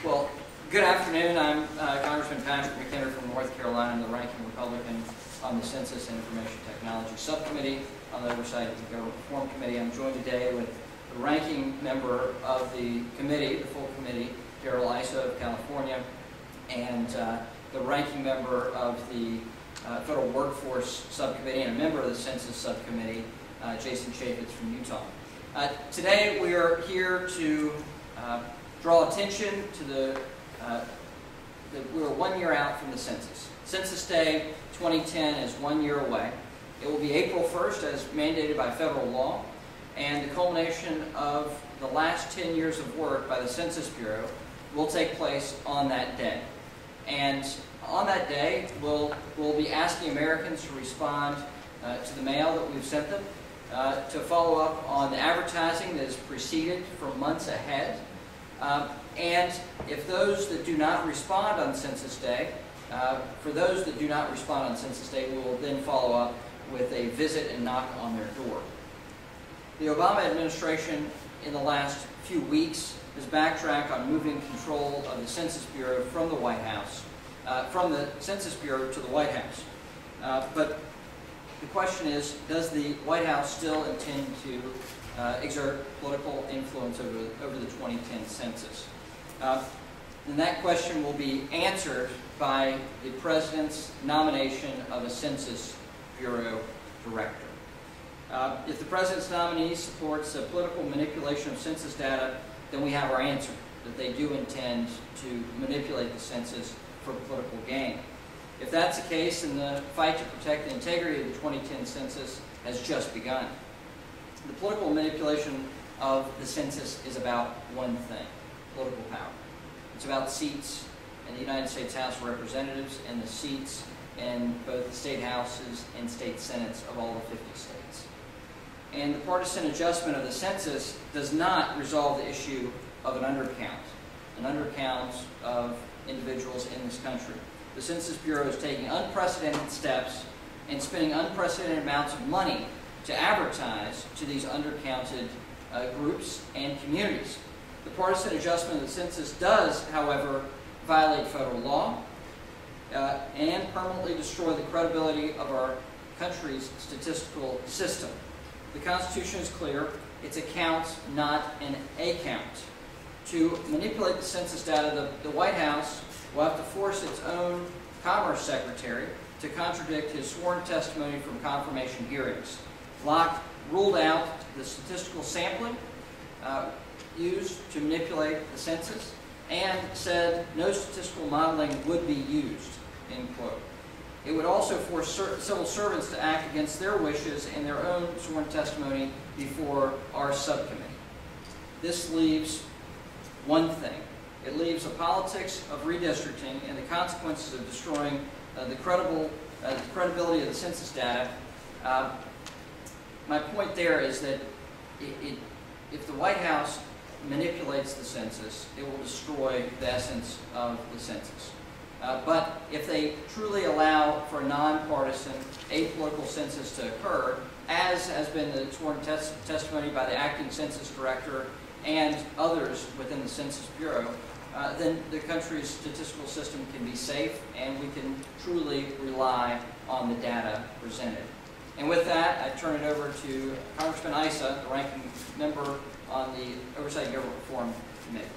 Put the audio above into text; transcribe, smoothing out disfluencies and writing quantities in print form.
Well, good afternoon. I'm Congressman Patrick McHenry from North Carolina. I'm the ranking Republican on the Census and Information Technology Subcommittee on the Oversight and Government Reform Committee. I'm joined today with the ranking member of the committee, the full committee, Darrell Issa of California, and the ranking member of the Federal Workforce Subcommittee and a member of the Census Subcommittee, Jason Chaffetz from Utah. Today we are here to draw attention to we're 1 year out from the census. Census Day 2010 is 1 year away. It will be April 1st as mandated by federal law, and the culmination of the last 10 years of work by the Census Bureau will take place on that day. And on that day, we'll be asking Americans to respond to the mail that we've sent them, to follow up on the advertising that is preceded for months ahead. And if those that do not respond on Census Day, for those that do not respond on Census Day, we will then follow up with a visit and knock on their door. The Obama administration in the last few weeks has backtracked on moving control of the Census Bureau from the White House, from the Census Bureau to the White House. But the question is, does the White House still intend to exert political influence over the 2010 census? And that question will be answered by the President's nomination of a Census Bureau director. If the President's nominee supports a political manipulation of census data, then we have our answer, that they do intend to manipulate the census for political gain. If that's the case, then the fight to protect the integrity of the 2010 census has just begun. The political manipulation of the census is about one thing: political power. It's about seats in the United States House of Representatives and the seats in both the state houses and state senates of all the 50 states. And the partisan adjustment of the census does not resolve the issue of an undercount of individuals in this country. The Census Bureau is taking unprecedented steps and spending unprecedented amounts of money to advertise to these undercounted groups and communities. The partisan adjustment of the census does, however, violate federal law and permanently destroy the credibility of our country's statistical system. The Constitution is clear: it's a count, not an a-count. To manipulate the census data, the White House will have to force its own Commerce Secretary to contradict his sworn testimony from confirmation hearings. Locke ruled out the statistical sampling used to manipulate the census and said no statistical modeling would be used, end quote. It would also force civil servants to act against their wishes and their own sworn testimony before our subcommittee. This leaves one thing. It leaves a politics of redistricting and the consequences of destroying the credibility of the census data. My point there is that if the White House manipulates the census, it will destroy the essence of the census. But if they truly allow for a nonpartisan, apolitical census to occur, as has been the sworn testimony by the acting census director and others within the Census Bureau, then the country's statistical system can be safe and we can truly rely on the data presented. And with that, I turn it over to Congressman Issa, the ranking member on the Oversight and Government Reform Committee.